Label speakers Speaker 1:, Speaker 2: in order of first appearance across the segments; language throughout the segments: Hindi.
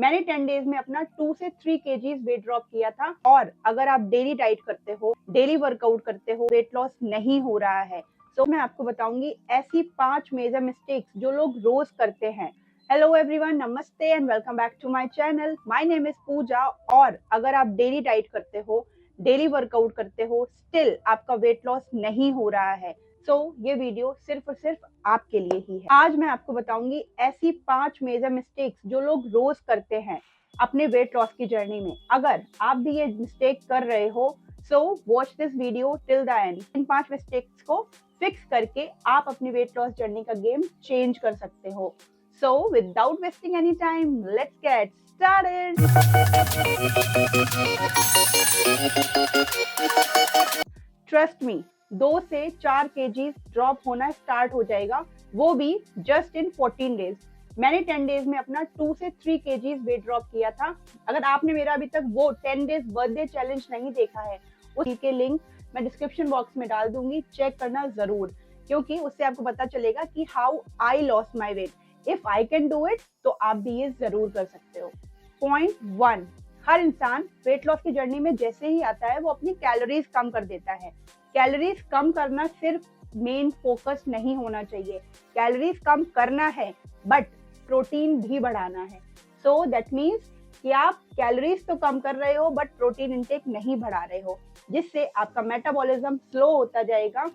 Speaker 1: मैंने 10 डेज में अपना 2 से 3 केजीज वेट ड्रॉप किया था। और अगर आप डेली डाइट करते हो, डेली वर्कआउट करते हो, वेट लॉस नहीं हो रहा है, तो मैं आपको बताऊंगी ऐसी 5 मेजर मिस्टेक्स जो लोग रोज करते हैं। हेलो एवरीवन, नमस्ते and welcome back to my channel. My name is Pooja. और अगर आप डेली डाइट करते हो, डेली वर्कआउट करते हो, स्टिल आपका वेट लॉस नहीं हो रहा है, ये वीडियो सिर्फ और सिर्फ आपके लिए ही है। आज मैं आपको बताऊंगी ऐसी 5 मेजर मिस्टेक्स जो लोग रोज करते हैं अपने वेट लॉस की जर्नी में। अगर आप भी ये मिस्टेक कर रहे हो, watch this video till the end. In 5 mistakes को फिक्स करके आप अपनी वेट लॉस जर्नी का गेम चेंज कर सकते हो। Without wasting any time, let's get started. Trust me, 2 से 4 केजी ड्रॉप होना स्टार्ट हो जाएगा, वो भी जस्ट इन 14 डेज। मैंने 10 डेज में अपना 2 से 3 केजीज वेट ड्रॉप किया था। अगर आपने मेरा अभी तक वो 10 डेज बर्थडे चैलेंज नहीं देखा है, उसके लिंक मैं डिस्क्रिप्शन बॉक्स में डाल दूंगी, चेक करना जरूर, क्योंकि उससे आपको पता चलेगा कि how I lost my weight. If I can do it, तो आप भी ये जरूर कर सकते हो। पॉइंट 1, हर इंसान वेट लॉस की जर्नी में जैसे ही आता है वो अपनी कैलोरीज कम कर देता है। कैलोरीज कम करना सिर्फ मेन फोकस नहीं होना चाहिए। कैलोरीज कम करना है बट प्रोटीन भी बढ़ाना है। सो दैट मीन्स कि आप कैलोरीज तो कम कर रहे हो बट प्रोटीन इंटेक नहीं बढ़ा रहे हो, जिससे आपका मेटाबॉलिज्म स्लो होता जाएगा,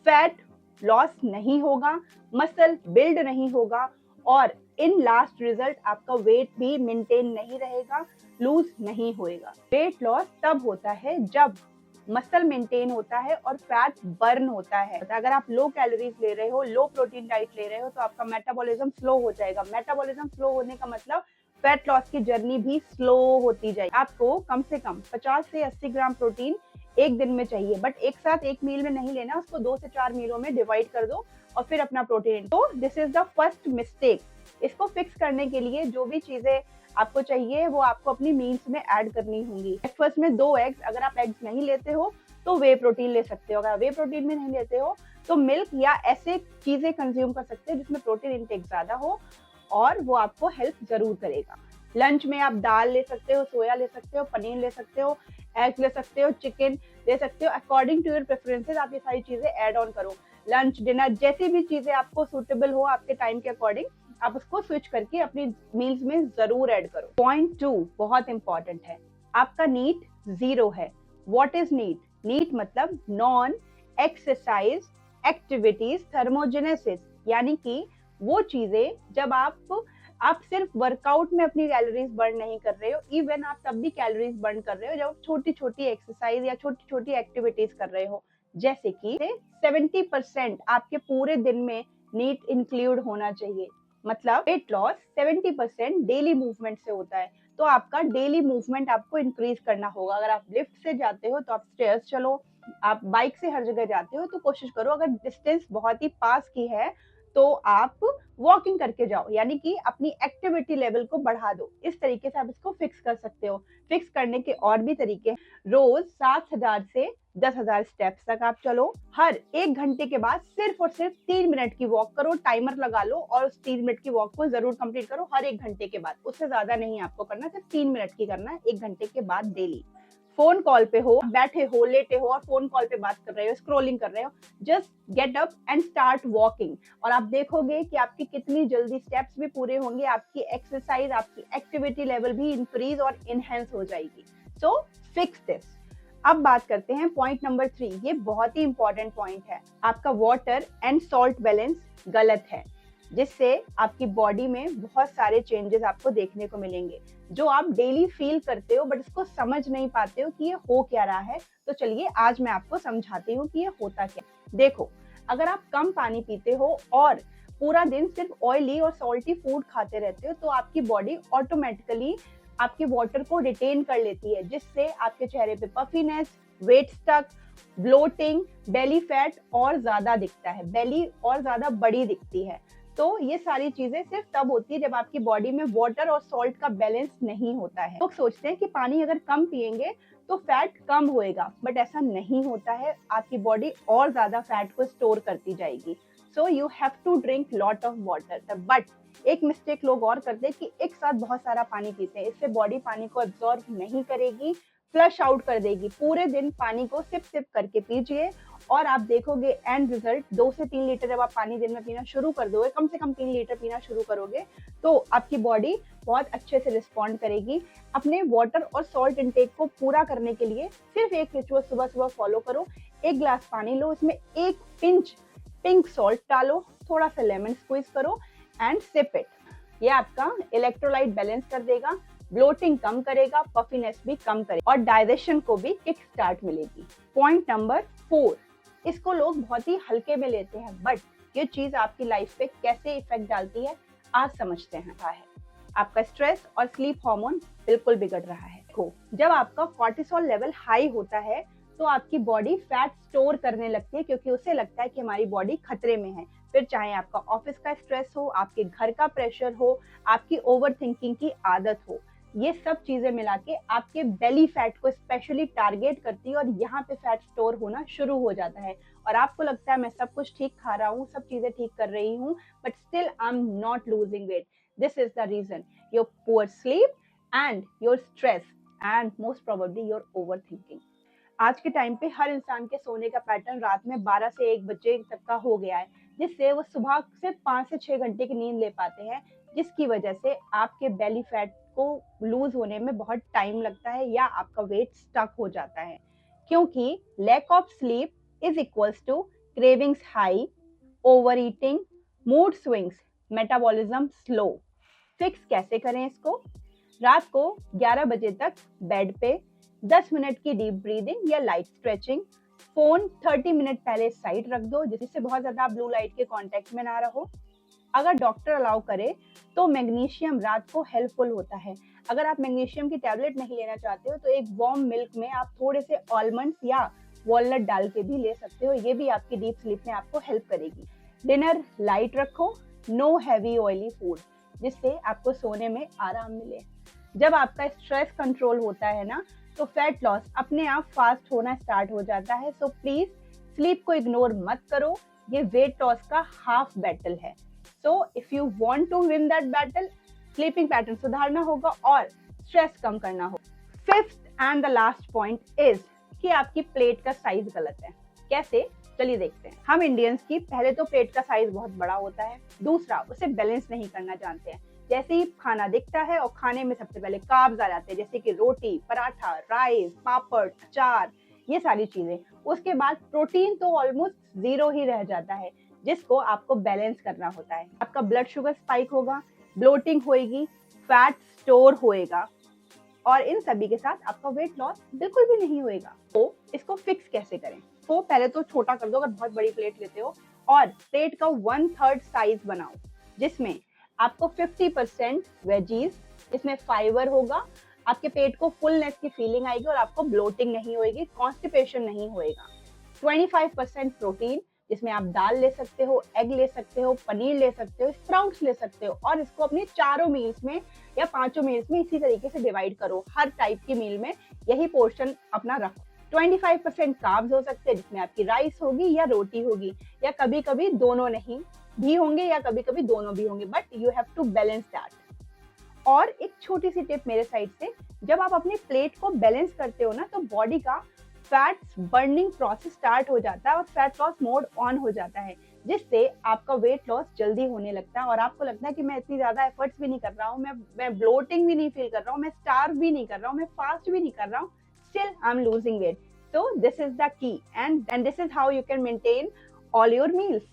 Speaker 1: फैट लॉस नहीं होगा, मसल बिल्ड नहीं होगा, और इन लास्ट रिजल्ट आपका वेट भी मेंटेन नहीं रहेगा, लूज नहीं होएगा। वेट लॉस तब होता है जब मसल मेंटेन होता है और फैट बर्न होता है। अगर आप लो कैलोरीज ले रहे हो, लो प्रोटीन डाइट ले रहे हो, तो आपका मेटाबॉलिज्म स्लो हो जाएगा। मेटाबॉलिज्म स्लो होने का मतलब फैट लॉस की जर्नी भी स्लो होती जाएगी। आपको कम से कम 50 से 80 ग्राम प्रोटीन एक दिन में चाहिए, बट एक साथ एक मील में नहीं लेना, उसको 2 से 4 मीलों में डिवाइड कर दो और फिर अपना प्रोटीन। तो this is the first mistake. इसको फिक्स करने के लिए जो भी चीजें आपको चाहिए वो आपको अपनी मील्स में ऐड करनी होंगी। ब्रेकफास्ट में 2 एग्स, अगर आप एग्स नहीं लेते हो तो वे प्रोटीन ले सकते हो। अगर वे प्रोटीन में नहीं लेते हो तो मिल्क या ऐसे चीजें कंज्यूम कर सकते हो जिसमें प्रोटीन इंटेक ज्यादा हो, और वो आपको हेल्प जरूर करेगा। लंच में आप दाल ले सकते हो, सोया ले सकते हो, पनीर ले सकते हो, एग्स ले सकते हो, चिकन ले सकते हो। अकॉर्डिंग टू योर प्रेफरेंसेस आप ये सारी चीजें ऐड ऑन करो। लंच, डिनर, जैसी भी चीजें आपको सूटेबल हो आपके टाइम के अकॉर्डिंग, आप उसको स्विच करके अपनी मील्स में जरूर ऐड करो। पॉइंट 2 बहुत इंपॉर्टेंट है, आपका नीट 0 है। What is NEAT? नीट मतलब नॉन एक्सरसाइज एक्टिविटीज थर्मोजेनेसिस, यानी कि वो चीजें जब आप सिर्फ वर्कआउट में अपनी कैलोरीज बर्न नहीं कर रहे हो, इवन आप तब भी कैलोरीज बर्न कर रहे हो जब छोटी छोटी एक्सरसाइज या छोटी छोटी एक्टिविटीज कर रहे हो। जैसे कि 70% आपके पूरे दिन में नीट इंक्लूड होना चाहिए। मतलब वेट लॉस 70% डेली मूवमेंट से होता है, तो आपका डेली मूवमेंट आपको इंक्रीज करना होगा। अगर आप लिफ्ट से जाते हो तो आप स्टेयर्स चलो, आप बाइक से हर जगह जाते हो तो कोशिश करो, अगर डिस्टेंस बहुत ही पास की है तो आप वॉकिंग करके जाओ, यानी कि अपनी एक्टिविटी लेवल को बढ़ा दो। इस तरीके से आप इसको फिक्स कर सकते हो। फिक्स करने के और भी तरीके हैं। रोज 7,000 से 10,000 स्टेप्स तक आप चलो। हर 1 घंटे के बाद सिर्फ और सिर्फ 3 मिनट की वॉक करो, टाइमर लगा लो और उस 3 मिनट की वॉक को जरूर कंप्लीट करो हर 1 घंटे के बाद। उससे ज्यादा नहीं आपको करना, सिर्फ 3 मिनट की करना है 1 घंटे के बाद डेली। फोन कॉल पे हो, बैठे हो, लेटे हो और फोन कॉल पे बात कर रहे हो, स्क्रॉलिंग कर रहे हो, just get up and start walking, और आप देखोगे कि आपकी कितनी जल्दी स्टेप्स भी पूरे होंगे, आपकी एक्सरसाइज, आपकी एक्टिविटी लेवल भी इंक्रीज और इनहेंस हो जाएगी। So fix this. अब बात करते हैं पॉइंट नंबर 3। ये बहुत ही इंपॉर्टेंट पॉइंट है। आपका वाटर एंड सॉल्ट बैलेंस गलत है, जिससे आपकी बॉडी में बहुत सारे चेंजेस आपको देखने को मिलेंगे जो आप डेली फील करते हो, बट इसको समझ नहीं पाते हो कि ये हो क्या रहा है। तो चलिए आज मैं आपको समझाती हूँ कि ये होता क्या। देखो, अगर आप कम पानी पीते हो और पूरा दिन सिर्फ ऑयली और सॉल्टी फूड खाते रहते हो, तो आपकी बॉडी ऑटोमेटिकली आपके वाटर को रिटेन कर लेती है, जिससे आपके चेहरे पे puffiness, weight stuck, bloating, belly fat और ज्यादा दिखता है, बेली और ज्यादा बड़ी दिखती है। तो ये सारी चीजें सिर्फ तब होती है जब आपकी बॉडी में वाटर और सॉल्ट का बैलेंस नहीं होता है। लोग सोचते हैं कि पानी अगर कम पिएंगे तो फैट कम होएगा, बट ऐसा नहीं होता है। आपकी बॉडी और ज्यादा फैट को स्टोर करती जाएगी। So you have to drink lot of water, but एक मिस्टेक लोग और करते हैं कि एक साथ बहुत सारा पानी पीते हैं, इससे बॉडी पानी को एब्जॉर्ब नहीं करेगी, फ्लश आउट कर देगी। पूरे दिन पानी को सिप सिप करके पीजिए और आप देखोगे एंड रिजल्ट 2 से 3 लीटर जब आप पानी दिन में पीना शुरू कर दोगे, कम से कम 3 लीटर पीना शुरू करोगे, तो आपकी बॉडी बहुत अच्छे से रिस्पॉन्ड करेगी। अपने वाटर और सॉल्ट इंटेक को पूरा करने के लिए सिर्फ एक रिचुअल सुबह सुबह फॉलो करो। 1 ग्लास पानी लो, इसमें 1 पिंच पिंक सॉल्ट डालो, थोड़ा सा लेमन स्क्वीज करो एंड सिप इट। ये आपका इलेक्ट्रोलाइट बैलेंस कर देगा, ब्लोटिंग कम करेगा, पफिनेस भी कम करेगा और डाइजेशन को भी किक स्टार्ट मिलेगी। पॉइंट नंबर 4, इसको लोग बहुत ही हल्के में लेते हैं, बट ये चीज आपकी लाइफ पे कैसे इफेक्ट डालती है आज समझते हैं। आपका स्ट्रेस और स्लीप हार्मोन बिल्कुल बिगड़ रहा है। जब आपका कॉर्टिसोल लेवल हाई होता है तो आपकी बॉडी फैट स्टोर करने लगती है, क्योंकि उसे लगता है कि हमारी बॉडी खतरे में है। फिर चाहे आपका ऑफिस का स्ट्रेस हो, आपके घर का प्रेशर हो, आपकी ओवर थिंकिंग की आदत हो, ये सब चीजें मिला के आपके बेली फैट को स्पेशली टारगेट करती है और यहाँ पे फैट स्टोर होना शुरू हो जाता है। और आपको लगता है मैं सब कुछ ठीक खा रहा हूँ, सब चीजें ठीक कर रही हूँ, but still I am not losing weight. This is the reason, your poor sleep and your stress and most probably your over thinking. आज के टाइम पे हर इंसान के सोने का पैटर्न रात में 12 से 1 बजे तक का हो गया है, जिससे वो सुबह सिर्फ 5 से 6 घंटे की नींद ले पाते हैं, जिसकी वजह से आपके बेली फैट को लूज होने में बहुत टाइम लगता है या आपका वेट स्टक हो जाता है। क्योंकि lack of sleep is equals to cravings high, over eating, mood swings, metabolism slow. Fix कैसे करें इसको? रात को 11 बजे तक बेड पे 10 मिनट की डीप ब्रीदिंग या लाइट स्ट्रेचिंग, फोन 30 मिनट पहले साइड रख दो, जिससे बहुत ज्यादा ब्लू लाइट के कांटेक्ट में ना रहो। अगर डॉक्टर अलाउ करे तो मैग्नीशियम रात को हेल्पफुल होता है। अगर आप मैग्नीशियम की टैबलेट नहीं लेना चाहते हो तो एक वार्म मिल्क में आप थोड़े से आलमंड्स या वॉलनट डाल के भी ले सकते हो, ये भी आपकी डीप स्लीप में आपको हेल्प करेगी। डिनर लाइट रखो, नो हैवी ऑयली फूड, जिससे आपको सोने में आराम मिले। जब आपका स्ट्रेस कंट्रोल होता है ना, तो फैट लॉस अपने आप फास्ट होना स्टार्ट हो जाता है। सो प्लीज स्लीप को इग्नोर मत करो, ये वेट लॉस का हाफ बैटल है। So if you want to win that battle, sleeping pattern सुधारना होगा और स्ट्रेस कम करना होगा। 5th and the last point is कि आपकी प्लेट का साइज गलत है। कैसे? चलिए देखते हैं। हम इंडियंस की पहले तो प्लेट का साइज बहुत बड़ा होता है, दूसरा उसे बैलेंस नहीं करना जानते हैं। जैसे ही खाना दिखता है और खाने में सबसे पहले कार्ब्स आ जाते हैं, जैसे कि रोटी, पराठा, राइस, पापड़, अचार, ये सारी चीजें। उसके बाद प्रोटीन तो ऑलमोस्ट 0 ही रह जाता है, जिसको आपको बैलेंस करना होता है। आपका ब्लड शुगर स्पाइक होगा, ब्लोटिंग होएगी, फैट स्टोर होएगा और इन सभी के साथ आपका वेट लॉस बिल्कुल भी नहीं होएगा। तो इसको फिक्स कैसे करें? तो पहले तो छोटा कर दो अगर बहुत बड़ी प्लेट लेते हो, और प्लेट का 1/3 साइज बनाओ, जिसमें आपको 50% वेजीज, इसमें फाइबर होगा, आपके पेट को फुलनेस की फीलिंग आएगी और आपको ब्लोटिंग नहीं होएगी, कॉन्स्टिपेशन नहीं होएगा। 25% प्रोटीन, जिसमें आप दाल ले सकते हो, एग ले सकते हो, पनीर ले सकते हो, स्प्राउट्स ले सकते हो, और इसको अपने 4 मील्स में या 5 मील्स में इसी तरीके से डिवाइड करो। हर टाइप की मील में यही पोर्शन अपना रखो। 25% कार्ब्स हो सकते हैं, जिसमें आपकी राइस होगी या रोटी होगी, या कभी कभी दोनों नहीं भी होंगे या कभी कभी दोनों भी होंगे, but you have to balance that. और एक छोटी सी टिप मेरे साइड से, जब आप अपनी प्लेट को बैलेंस करते हो ना, तो बॉडी का फैट्स बर्निंग प्रोसेस स्टार्ट हो जाता है और फैट लॉस मोड ऑन हो जाता है, जिससे आपका वेट लॉस जल्दी होने लगता है और आपको लगता है कि मैं इतनी ज्यादा एफर्ट्स भी नहीं कर रहा हूँ, मैं ब्लोटिंग भी नहीं फील कर रहा हूँ, मैं स्टार्व भी नहीं कर रहा हूँ, मैं फास्ट भी नहीं कर रहा हूँ, still I'm losing weight. So this is the key and this is how you can maintain all your meals.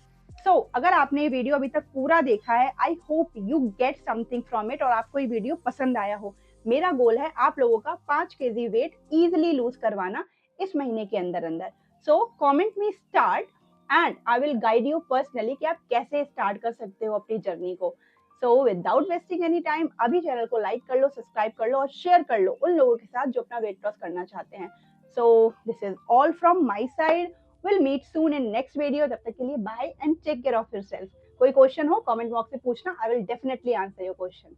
Speaker 1: So अगर आपने ये वीडियो अभी तक पूरा देखा है, I hope you get something from it और आपको ये वीडियो पसंद आया हो। मेरा गोल है आप लोगों का 5 kg वेट इजिली लूज करवाना इस महीने के अंदर अंदर। So comment me start and I will guide you personally कि आप कैसे स्टार्ट कर सकते हो अपनी जर्नी को। So without wasting any time, अभी चैनल को लाइक कर लो, सब्सक्राइब कर लो और शेयर कर लो उन लोगों के साथ जो अपना वेट लॉस करना चाहते हैं। So this is all from my side. We'll meet soon in next video. तब तक के लिए bye and take care of yourself. कोई क्वेश्चन हो कमेंट बॉक्स में पूछना, I will definitely answer your question.